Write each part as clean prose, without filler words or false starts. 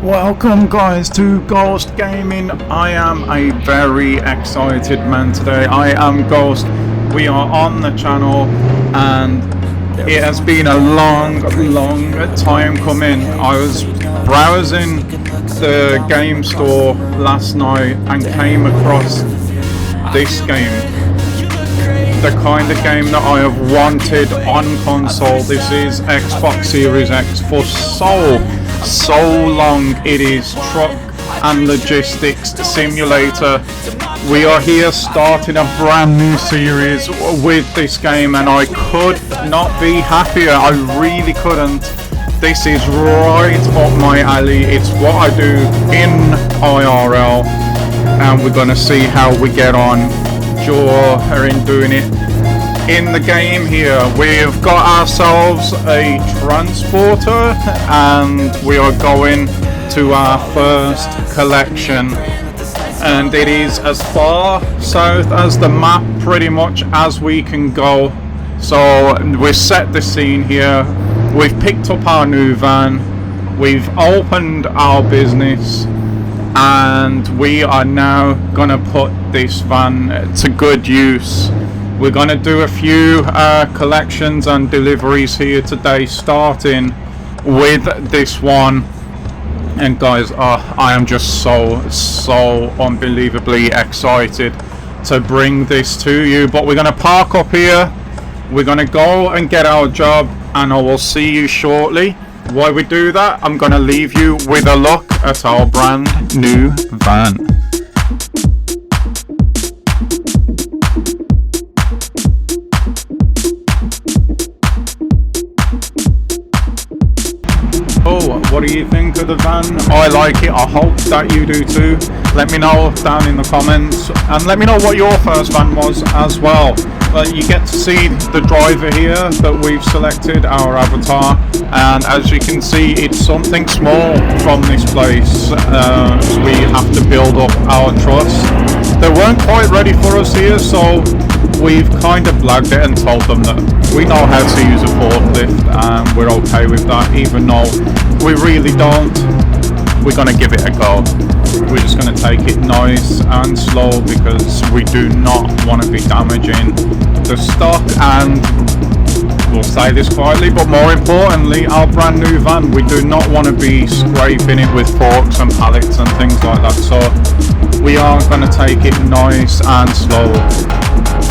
Welcome guys to Ghost Gaming. I am a very excited man today. I am Ghost. We are on the channel and it has been a long time coming. I was browsing the game store last night and came across this game. The kind of game that I have wanted on console. This is Xbox Series X for so long. It is Truck and Logistics Simulator. We are here starting a brand new series with this game and I could not be happier. I really couldn't. This is right up my alley. It's what I do in IRL and we're gonna see how we get on during doing it. In the game here we've got ourselves a transporter and we are going to our first collection, and it is as far south as the map pretty much as we can go. So we've set the scene here, we've picked up our new van, we've opened our business, and we are now gonna put this van to good use. We're gonna do a few collections and deliveries here today, starting with this one. And guys, I am just so unbelievably excited to bring this to you. But we're gonna park up here, we're gonna go and get our job, and I will see you shortly. While we do that, I'm gonna leave you with a look at our brand new van. What do you think of the van? I like it. I hope that you do too. Let me know down in the comments and let me know what your first van was as well. You get to see the driver here that we've selected, our avatar, and as you can see it's something small from this place. We have to build up our trust. They weren't quite ready for us here, so we've kind of blagged it and told them that we know how to use a forklift and we're okay with that, even though we really don't. We're gonna give it a go. We're just gonna take it nice and slow because we do not want to be damaging the stock, and we'll say this quietly, but more importantly, our brand new van, we do not want to be scraping it with forks and pallets and things like that. So we are gonna take it nice and slow.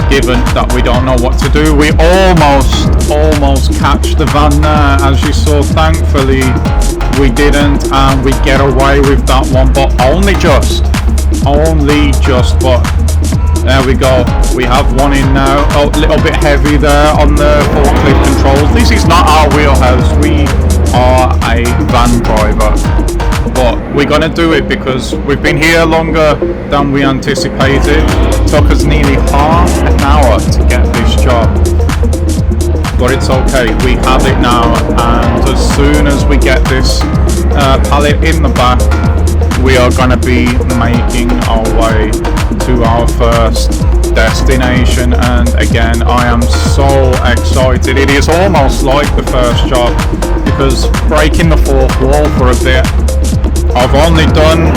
Given that we don't know what to do, we almost catch the van there, as you saw. Thankfully we didn't, and we get away with that one, but only just, but there we go. We have one in now. Oh, a little bit heavy there on the forklift controls. This is not our wheelhouse. We are a van driver, but we're gonna do it because we've been here longer than we anticipated. It took us nearly half an hour to get this job, but it's okay. We have it now, and as soon as we get this pallet in the back, we are gonna be making our way to our first destination. And again, I am so excited. It is almost like the first job because breaking the fourth wall for a bit. I've only done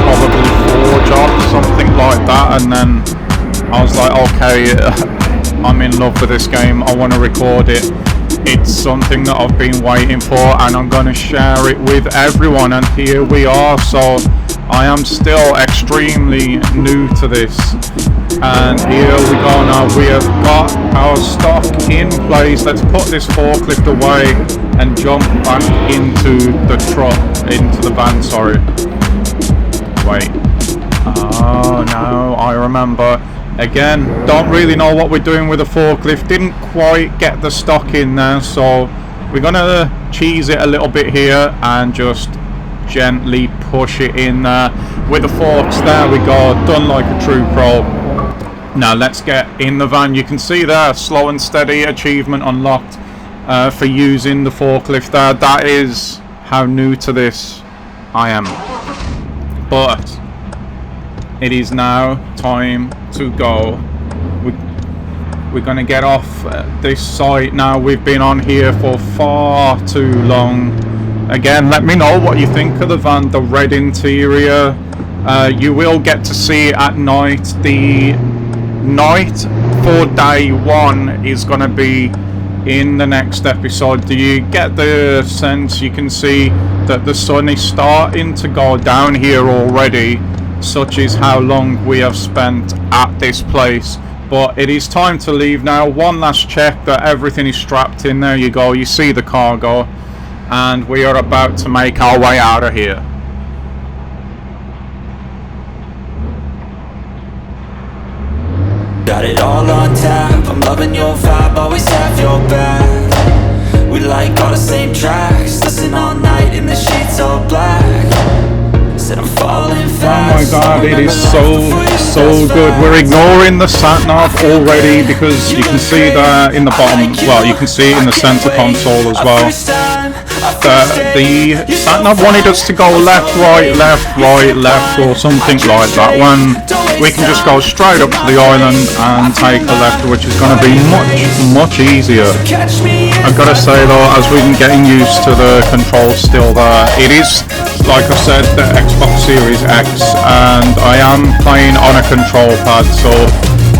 probably 4 jobs, something like that, and then I was like, okay, I'm in love with this game. I want to record it. It's something that I've been waiting for, and I'm going to share it with everyone, and here we are. So I am still extremely new to this, and here we go now. We have got our stock in place. Let's put this forklift away and jump back into the truck, into the van, sorry. Wait. Oh no, I remember. Again, don't really know what we're doing with the forklift. Didn't quite get the stock in there, so we're gonna cheese it a little bit here and just gently push it in there with the forks. There we go, done like a true pro. Now let's get in the van. You can see there, slow and steady, achievement unlocked for using the forklift there. That is how new to this I am. But it is now time to go. We're gonna get off this site now. We've been on here for far too long. again, let me know what you think of the van, the red interior. You will get to see it at night. The night for day 1 is going to be in the next episode. Do you get the sense? You can see that the sun is starting to go down here already, such is how long we have spent at this place. But it is time to leave now. One last check that everything is strapped in. There you go, you see the cargo, and we are about to make our way out of here. Got it all on tap, I'm loving your vibe, always have your back. We like all the same tracks, listen all night in the sheets all black. Said I'm falling fast. Oh my god, it is so good. We're ignoring the sat-nav already because you can see that in the bottom, well, you can see it in the center console as well. The sat-nav wanted us to go left, right, or something like that. When we can just go straight up to the island and take a left, which is going to be much easier. I've got to say though, as we've been getting used to the controls still there, it is, like I said, the Xbox Series X, and I am playing on a control pad, so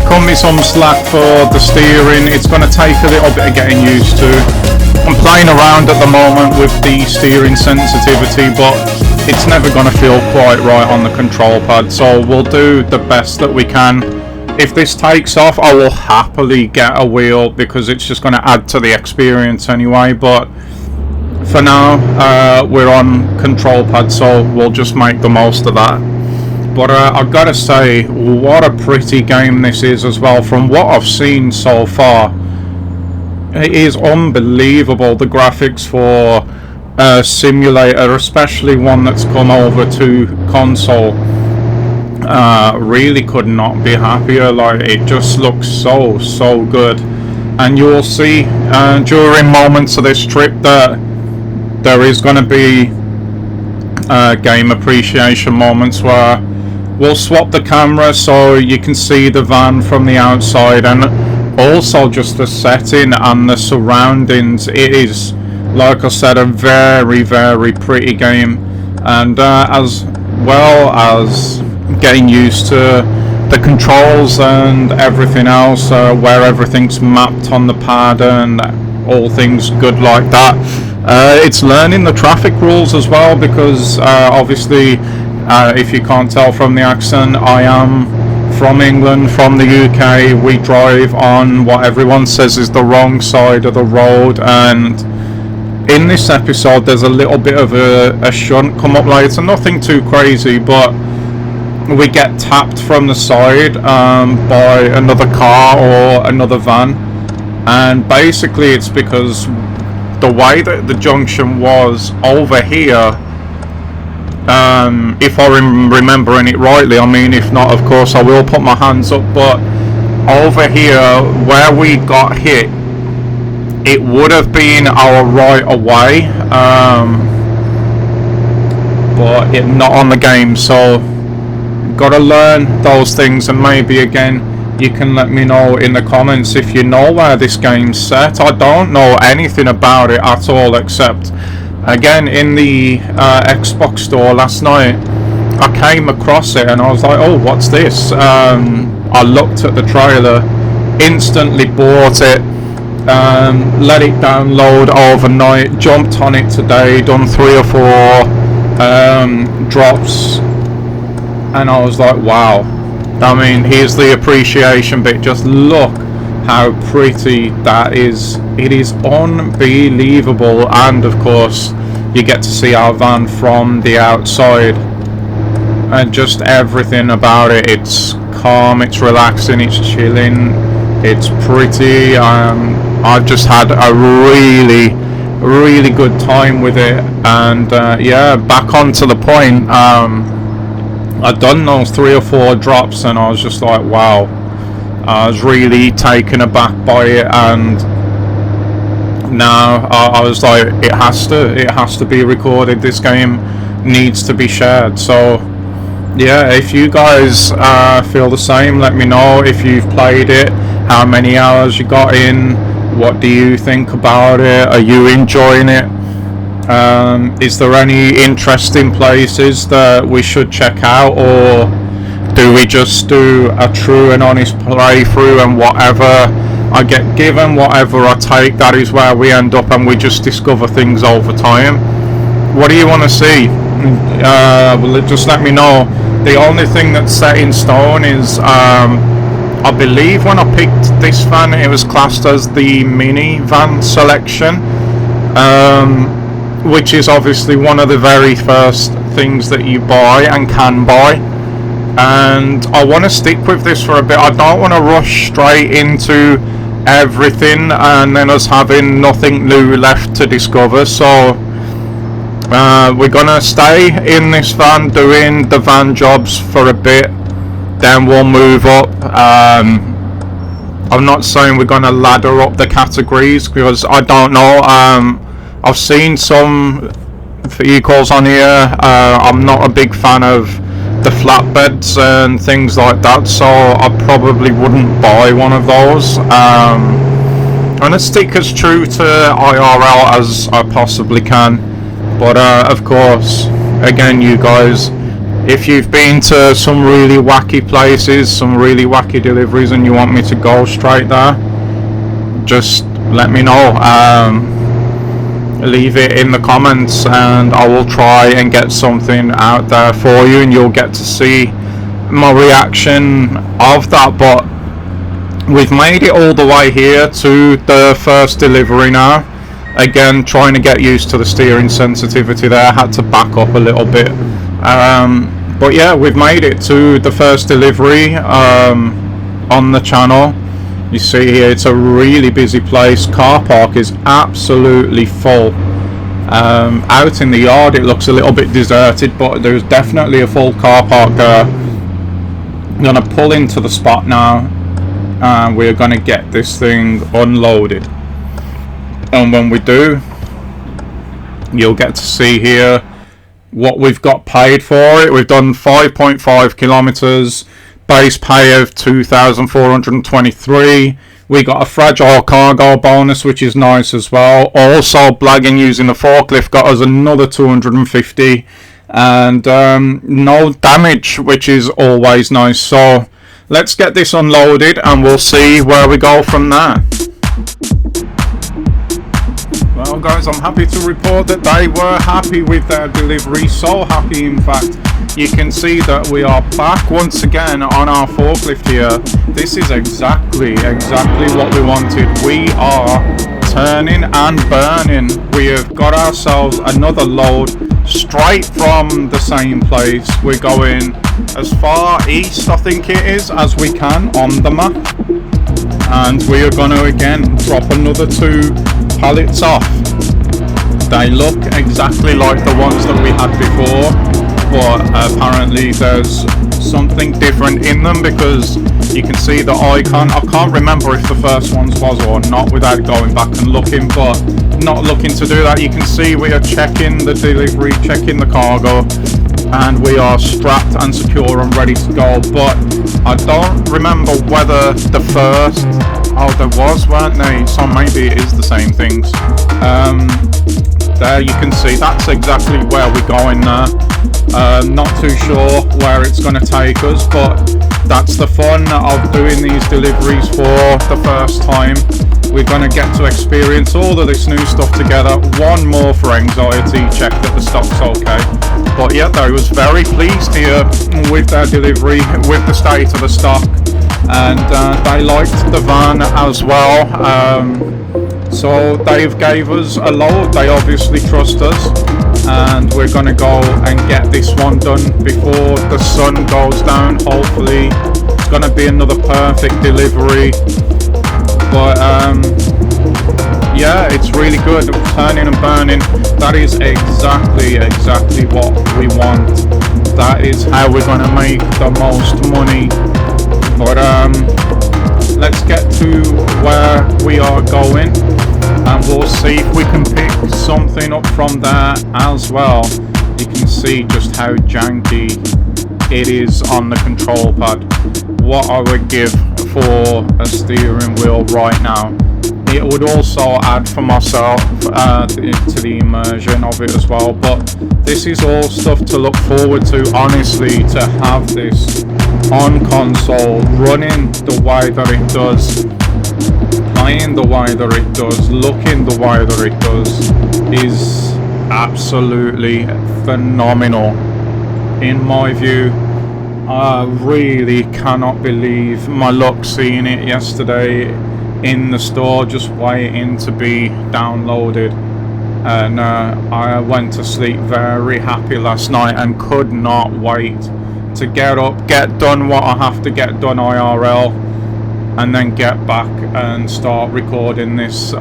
cut me some slack for the steering. It's going to take a little bit of getting used to. I'm playing around at the moment with the steering sensitivity, but it's never going to feel quite right on the control pad, so we'll do the best that we can. If this takes off, I will happily get a wheel because it's just going to add to the experience anyway, but for now we're on control pad, so we'll just make the most of that. But I've got to say, what a pretty game this is as well. From what I've seen so far, it is unbelievable, the graphics for a simulator, especially one that's come over to console. Really could not be happier. Like, it just looks so good, and you'll see during moments of this trip that there is going to be game appreciation moments where we'll swap the camera so you can see the van from the outside, and also just the setting and the surroundings. It is, like I said, a very pretty game, and as well as getting used to the controls and everything else, where everything's mapped on the pad and all things good like that. It's learning the traffic rules as well, because obviously, if you can't tell from the accent, I am from England, from the UK. We drive on what everyone says is the wrong side of the road, and in this episode there's a little bit of a shunt come up later, nothing too crazy, but we get tapped from the side by another car or another van, and basically it's because the way that the junction was over here, if I'm remembering it rightly, I mean, if not, of course I will put my hands up, but over here where we got hit, it would have been our right away, but it not on the game, so gotta learn those things. And maybe again you can let me know in the comments if you know where this game's set. I don't know anything about it at all, except again in the Xbox store last night I came across it and I was like, oh, what's this? I looked at the trailer, instantly bought it, let it download overnight, jumped on it today, done 3 or 4 drops, and I was like, wow. I mean, here's the appreciation bit. Just look how pretty that is. It is unbelievable, and of course you get to see our van from the outside, and just everything about it. It's calm, it's relaxing, it's chilling, it's pretty. I've just had a really good time with it, and yeah, back onto the point. I'd done those 3 or 4 drops and I was just like, wow. I was really taken aback by it, and now I was like, it has to be recorded. This game needs to be shared. So yeah, if you guys feel the same, let me know. If you've played it, how many hours you got in, what do you think about it, are you enjoying it? Is there any interesting places that we should check out, or do we just do a true and honest playthrough and whatever I get given, whatever I take, that is where we end up, and we just discover things over time? What do you want to see? Well, just let me know. The only thing that's set in stone is I believe when I picked this van it was classed as the minivan selection, which is obviously one of the very first things that you buy and can buy, and I want to stick with this for a bit. I don't want to rush straight into everything and then us having nothing new left to discover, so we're gonna stay in this van doing the van jobs for a bit, then we'll move up. I'm not saying we're gonna ladder up the categories because I don't know. I've seen some vehicles on here. I'm not a big fan of the flatbeds and things like that, so I probably wouldn't buy one of those. I'm gonna stick as true to IRL as I possibly can. But of course, again, you guys, if you've been to some really wacky places, some really wacky deliveries, and you want me to go straight there, just let me know. Leave it in the comments and I will try and get something out there for you, and you'll get to see my reaction of that. But we've made it all the way here to the first delivery now. Again, trying to get used to the steering sensitivity there, I had to back up a little bit, but yeah, we've made it to the first delivery on the channel. You see here, it's a really busy place. Car park is absolutely full. Out in the yard it looks a little bit deserted, but there's definitely a full car park there. I'm gonna pull into the spot now and we're gonna get this thing unloaded. And when we do, you'll get to see here what we've got paid for it. We've done 5.5 kilometers, base pay of 2,423. We got a fragile cargo bonus, which is nice as well. Also, blagging using the forklift got us another 250, and no damage, which is always nice. So let's get this unloaded and we'll see where we go from there. Well guys, I'm happy to report that they were happy with their delivery, so happy in fact. You can see that we are back once again on our forklift here. This is exactly what we wanted. We are turning and burning. We have got ourselves another load straight from the same place. We're going as far east, I think it is, as we can on the map. And we are going to again drop another 2 pallets off. They look exactly like the ones that we had before, but apparently there's something different in them because you can see the icon. I can't remember if the first ones was or not without going back and looking, but not looking to do that. You can see we are checking the delivery, checking the cargo, and we are strapped and secure and ready to go. But I don't remember whether the first, there was, weren't they? So maybe it is the same things. There you can see that's exactly where we're going there. Not too sure where it's going to take us, but that's the fun of doing these deliveries for the first time. We're going to get to experience all of this new stuff together. One more for anxiety, check that the stock's okay. But yeah, I was very pleased here with their delivery, with the state of the stock, and they liked the van as well. So Dave gave us a load. They obviously trust us, and we're gonna go and get this one done before the sun goes down. Hopefully it's gonna be another perfect delivery, but yeah, it's really good. Turning and burning, that is exactly what we want. That is how we're gonna make the most money. But let's get to where we are going, and we'll see if we can pick something up from there as well. You can see just how janky it is on the control pad. What I would give for a steering wheel right now it would also add for myself to the immersion of it as well. But this is all stuff to look forward to, honestly, to have this on console, running the way that it does, playing the way that it does, looking the way that it does, is absolutely phenomenal in my view. I really cannot believe my luck seeing it yesterday in the store, just waiting to be downloaded. And I went to sleep very happy last night and could not wait to get up, get done what I have to get done IRL, and then get back and start recording this.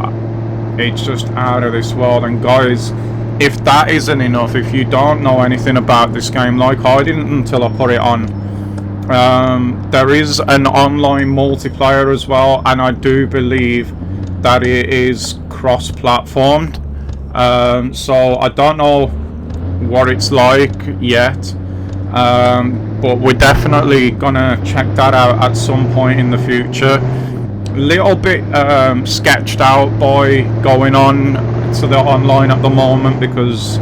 It's just out of this world. And guys, if that isn't enough, if you don't know anything about this game like I didn't until I put it on, there is an online multiplayer as well, and I do believe that it is cross-platformed. So I don't know what it's like yet, but we're definitely gonna check that out at some point in the future. Little bit sketched out by going on to the online at the moment, because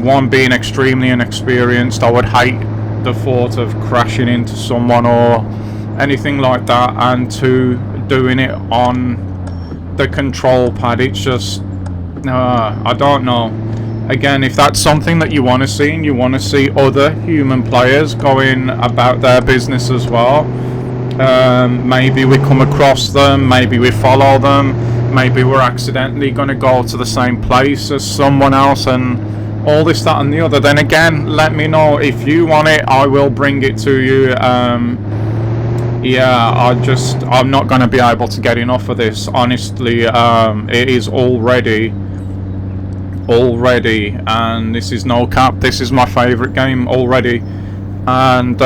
one, being extremely inexperienced, I would hate the thought of crashing into someone or anything like that, and two, doing it on the control pad, it's just I don't know. Again, if that's something that you want to see, and you want to see other human players going about their business as well, maybe we come across them, maybe we follow them, maybe we're accidentally going to go to the same place as someone else, and all this, that and the other, then again, let me know. If you want it, I will bring it to you. Yeah, I'm not going to be able to get enough of this, honestly. It is already, and this is no cap, this is my favorite game already. And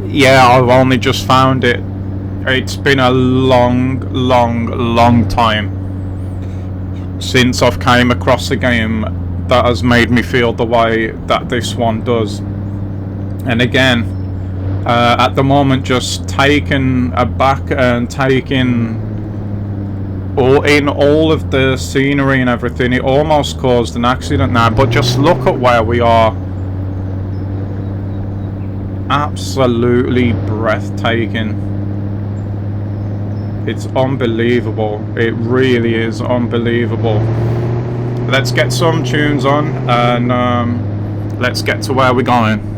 yeah, I've only just found it. It's been a long time since I've came across a game that has made me feel the way that this one does. And again, at the moment, just taken aback and taking in all of the scenery and everything. It almost caused an accident now, but just look at where we are. Absolutely breathtaking. It's unbelievable. It really is unbelievable. Let's get some tunes on, and let's get to where we're going.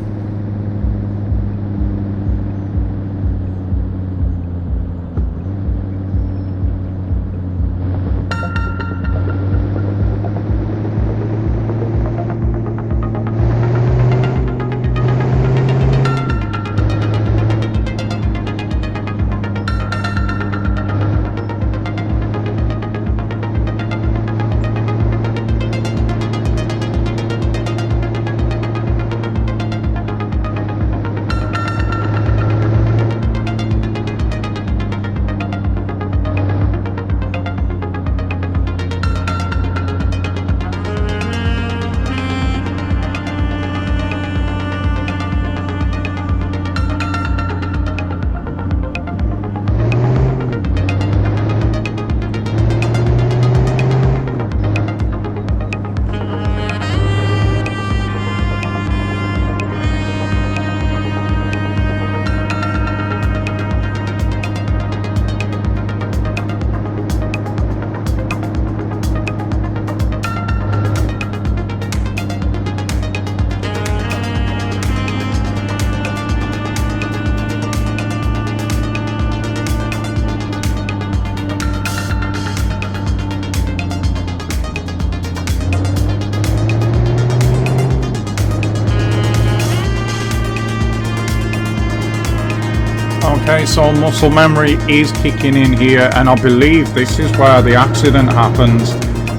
Okay, so muscle memory is kicking in here, and I believe this is where the accident happens.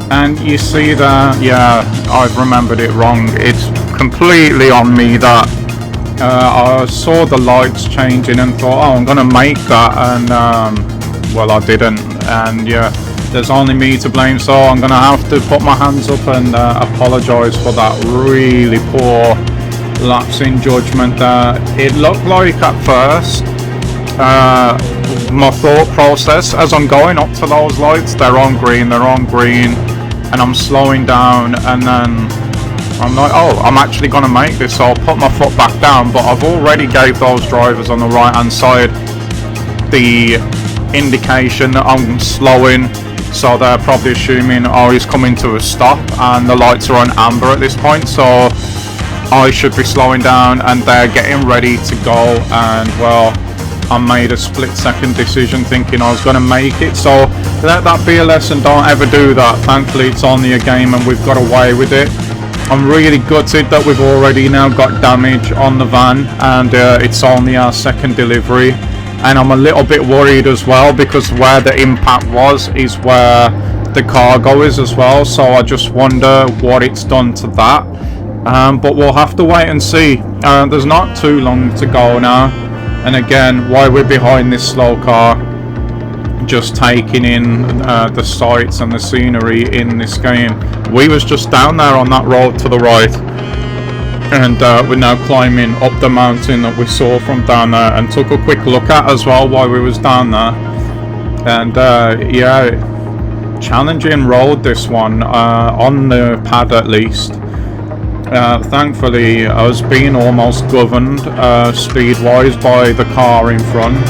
And you see that, yeah, I've remembered it wrong. It's completely on me that I saw the lights changing and thought, oh, I'm gonna make that, and well, I didn't. And yeah, there's only me to blame, so I'm gonna have to put my hands up and apologize for that really poor lapse in judgment. It looked like at first my thought process as I'm going up to those lights, they're on green, and I'm slowing down, and then I'm like, oh, I'm actually going to make this, so I'll put my foot back down, but I've already gave those drivers on the right hand side the indication that I'm slowing, so they're probably assuming, oh, he's coming to a stop, and the lights are on amber at this point, so I should be slowing down, and they're getting ready to go, and well, I made a split-second decision thinking I was going to make it, so let that be a lesson. Don't ever do that. Thankfully it's only a game and we've got away with it. I'm really gutted that we've already now got damage on the van, and it's only our second delivery, and I'm a little bit worried as well because where the impact was is where the cargo is as well, so I just wonder what it's done to that, but we'll have to wait and see. There's not too long to go now. And again, why we're behind this slow car, just taking in the sights and the scenery in this game. We was just down there on that road to the right, and we're now climbing up the mountain that we saw from down there and took a quick look at as well while we was down there. And yeah, challenging road this one, on the pad at least. Thankfully I was being almost governed speed-wise by the car in front.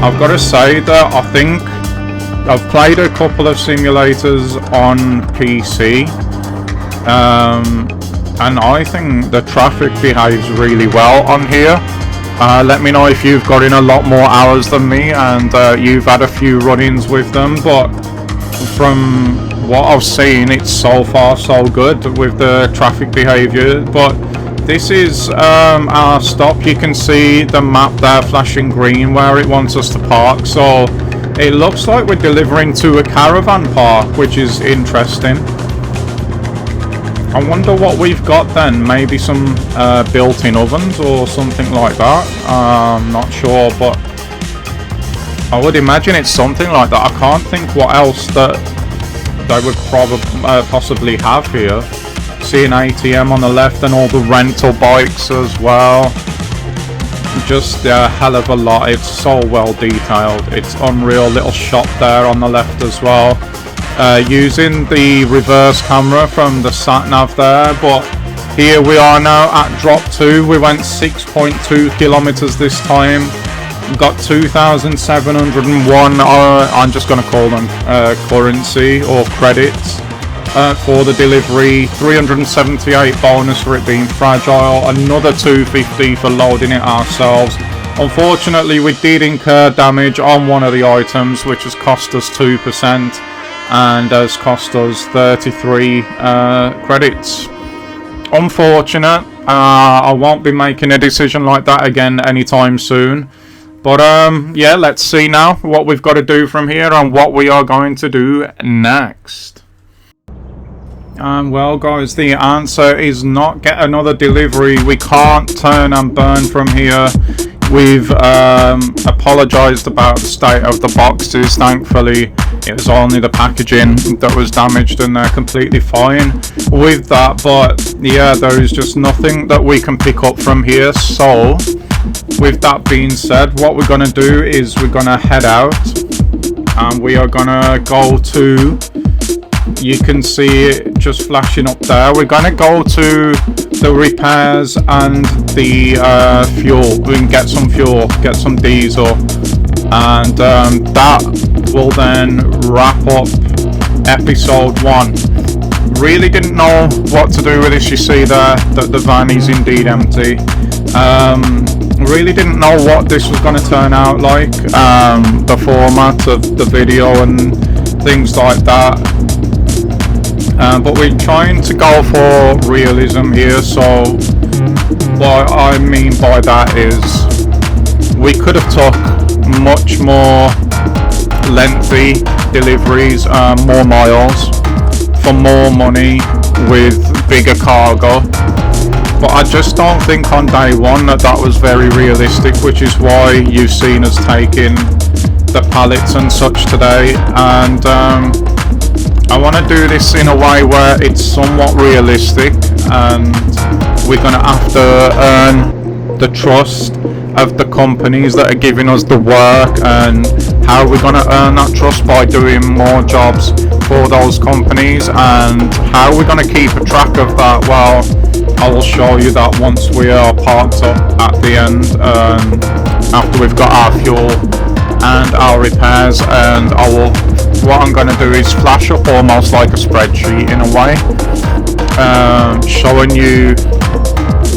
I've got to say that I think I've played a couple of simulators on PC, and I think the traffic behaves really well on here. Let me know if you've got in a lot more hours than me and you've had a few run-ins with them, but from what I've seen, it's so far so good with the traffic behaviour. But this is our stop. You can see the map there flashing green where it wants us to park, so it looks like we're delivering to a caravan park, which is interesting. I wonder what we've got then. Maybe some built-in ovens or something like that. I'm not sure, but I would imagine it's something like that. I can't think what else that they would possibly have here. See an ATM on the left and all the rental bikes as well. Just a hell of a lot. It's so well detailed. It's unreal. Little shop there on the left as well. Using the reverse camera from the sat nav there, but here we are now at drop 2. We went 6.2 kilometers this time. Got 2,701, I'm just going to call them currency or credits for the delivery. 378 bonus for it being fragile, another 250 for loading it ourselves. Unfortunately we did incur damage on one of the items, which has cost us 2% and has cost us 33 credits. Unfortunate. I won't be making a decision like that again anytime soon. But yeah, let's see now what we've got to do from here and what we are going to do next. Well guys, the answer is not get another delivery. We can't turn and burn from here. We've apologised about the state of the boxes. Thankfully it was only the packaging that was damaged and they're completely fine with that. But yeah, there is just nothing that we can pick up from here. So with that being said, what we're going to do is we're going to head out and we are going to go to, you can see it just flashing up there, we're going to go to the repairs and the fuel. We can get some fuel, get some diesel, and that will then wrap up episode 1. Really didn't know what to do with this. You see there that the van is indeed empty. Really didn't know what this was going to turn out like, the format of the video and things like that, but we're trying to go for realism here. So what I mean by that is we could have took much more lengthy deliveries, more miles for more money with bigger cargo. But I just don't think on day one that was very realistic, which is why you've seen us taking the pallets and such today. And I want to do this in a way where it's somewhat realistic, and we're going to have to earn the trust of the companies that are giving us the work, and how we're going to earn that trust by doing more jobs for those companies, and how we're going to keep a track of that. Well, I will show you that once we are parked up at the end, after we've got our fuel and our repairs, and what I'm going to do is flash up almost like a spreadsheet in a way, showing you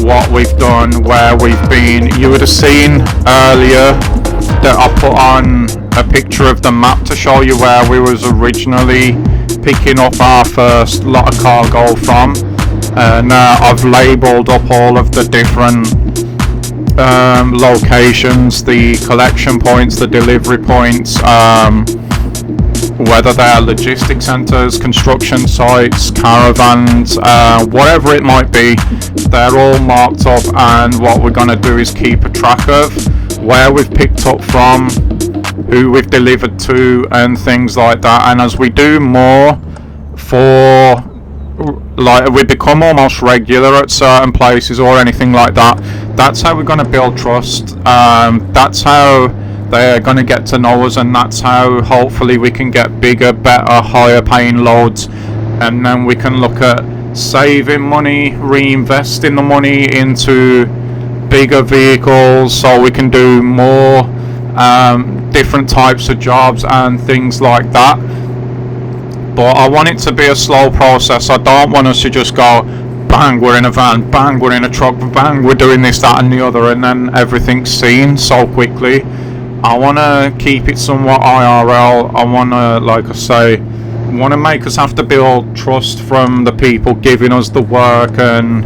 what we've done, where we've been. You would have seen earlier that I put on a picture of the map to show you where we was originally picking up our first lot of cargo from, and I've labelled up all of the different locations, the collection points, the delivery points, whether they are logistics centres, construction sites, caravans, whatever it might be, they're all marked up, and what we're going to do is keep a track of where we've picked up from, who we've delivered to, and things like that. And as we do more we become almost regular at certain places or anything like that, that's how we're going to build trust. That's how they're going to get to know us, and that's how hopefully we can get bigger, better, higher paying loads, and then we can look at saving money, reinvesting the money into bigger vehicles, so we can do more different types of jobs and things like that. But I want it to be a slow process. I don't want us to just go bang, we're in a van, bang, we're in a truck, bang, we're doing this, that and the other, and then everything's seen so quickly. I want to keep it somewhat IRL. I want to, like I say, want to make us have to build trust from the people giving us the work and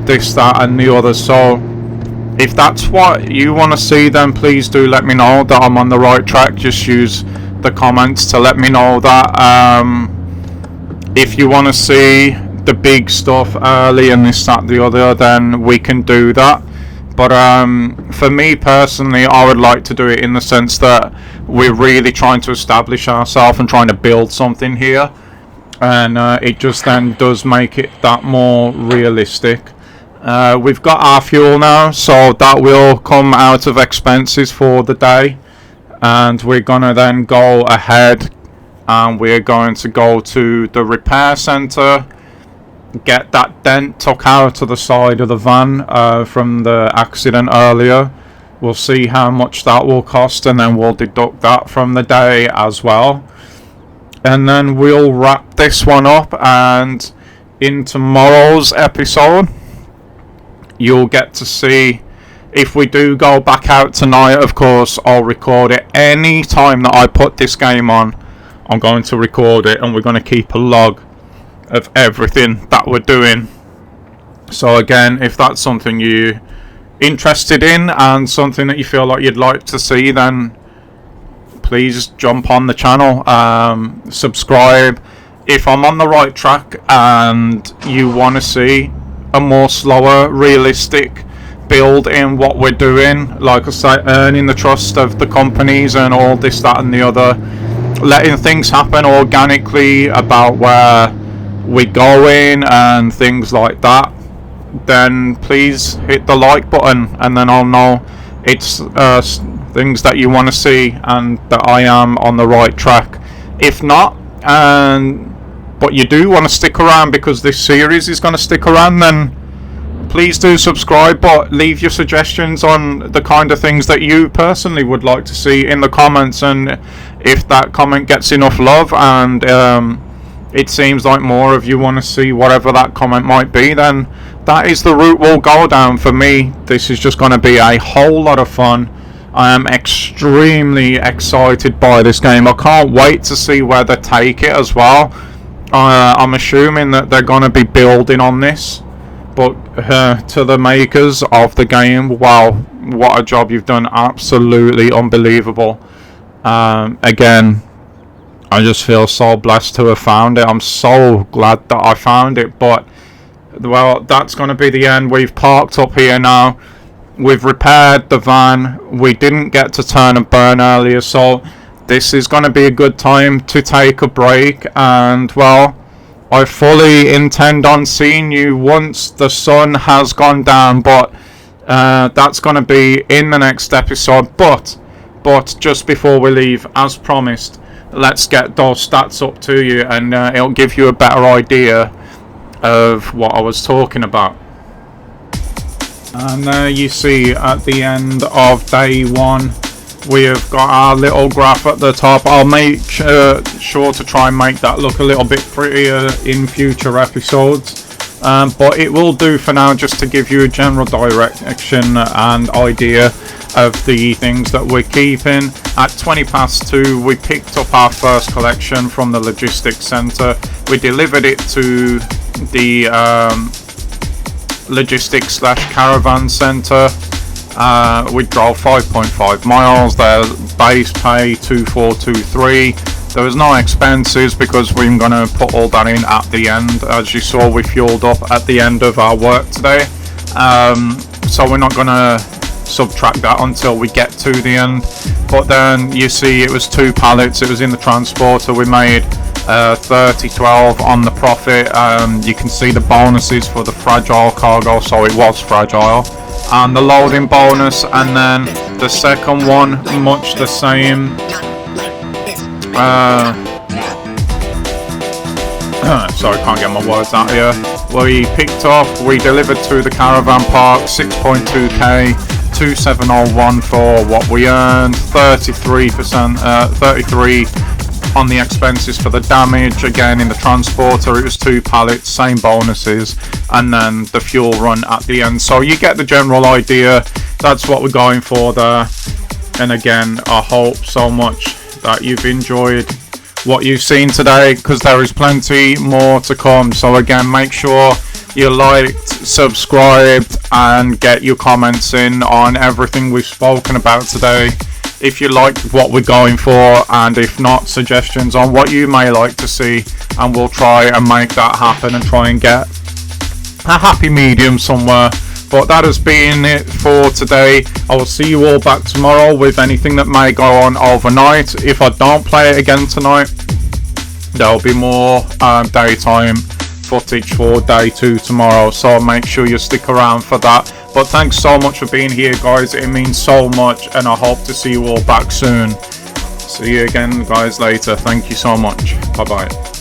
this, that and the other. So if that's what you want to see, then please do let me know that I'm on the right track. Just use the comments to let me know that. If you want to see the big stuff early and this, that, the other, then we can do that. But for me personally, I would like to do it in the sense that we're really trying to establish ourselves and trying to build something here, and it just then does make it that more realistic. We've got our fuel now, so that will come out of expenses for the day, and we're gonna then go ahead and we're going to go to the repair centre, get that dent took out of the side of the van from the accident earlier. We'll see how much that will cost, and then we'll deduct that from the day as well, and then we'll wrap this one up. And in tomorrow's episode you'll get to see, if we do go back out tonight, of course I'll record it. Any time that I put this game on, I'm going to record it, and we're going to keep a log of everything that we're doing. So again, if that's something you're interested in and something that you feel like you'd like to see, then please jump on the channel, subscribe. If I'm on the right track and you want to see a more slower, realistic build in what we're doing, like I say, earning the trust of the companies and all this, that and the other, letting things happen organically about where we're going and things like that, then please hit the like button, and then I'll know it's things that you want to see and that I am on the right track. If not, but you do want to stick around because this series is going to stick around, then please do subscribe, but leave your suggestions on the kind of things that you personally would like to see in the comments. And if that comment gets enough love and it seems like more of you want to see whatever that comment might be, then that is the route we'll go down. For me, this is just going to be a whole lot of fun. I am extremely excited by this game. I can't wait to see where they take it as well. I'm assuming that they're going to be building on this, but to the makers of the game, wow, what a job you've done. Absolutely unbelievable. Again, I just feel so blessed to have found it. I'm so glad that I found it. But well, that's going to be the end. We've parked up here now. We've repaired the van. We didn't get to turn and burn earlier, so this is going to be a good time to take a break. And well, I fully intend on seeing you once the sun has gone down, but That's going to be in the next episode, but just before we leave, as promised, let's get those stats up to you, and it'll give you a better idea of what I was talking about. And there you see at the end of day 1, we have got our little graph at the top. I'll make sure to try and make that look a little bit prettier in future episodes. But it will do for now, just to give you a general direction and idea of the things that we're keeping. At 2:20, we picked up our first collection from the logistics centre. We delivered it to the logistics / caravan centre. We drove 5.5 miles. Their base pay 2423. There was no expenses because we're going to put all that in at the end. As you saw, we fueled up at the end of our work today. So we're not going to subtract that until we get to the end. But then you see it was 2 pallets. It was in the transporter. We made 30.12 on the profit. You can see the bonuses for the fragile cargo, so it was fragile. And the loading bonus, and then the second one, much the same. Sorry, can't get my words out here. We picked up, we delivered to the caravan park, 6.2k, 2701 for what we earned, 33%, 33 on the expenses for the damage. Again, in the transporter, it was 2 pallets, same bonuses, and then the fuel run at the end. So you get the general idea. That's what we're going for there. And again, I hope so much that you've enjoyed what you've seen today, because there is plenty more to come. So again, make sure you liked, subscribed, and get your comments in on everything we've spoken about today. If you liked what we're going for, and if not, suggestions on what you may like to see, and we'll try and make that happen and try and get a happy medium somewhere. But that has been it for today. I will see you all back tomorrow with anything that may go on overnight. If I don't play it again tonight, there'll be more daytime footage for day 2 tomorrow, so make sure you stick around for that. But thanks so much for being here, guys. It means so much, and I hope to see you all back soon. See you again, guys, later. Thank you so much. Bye bye.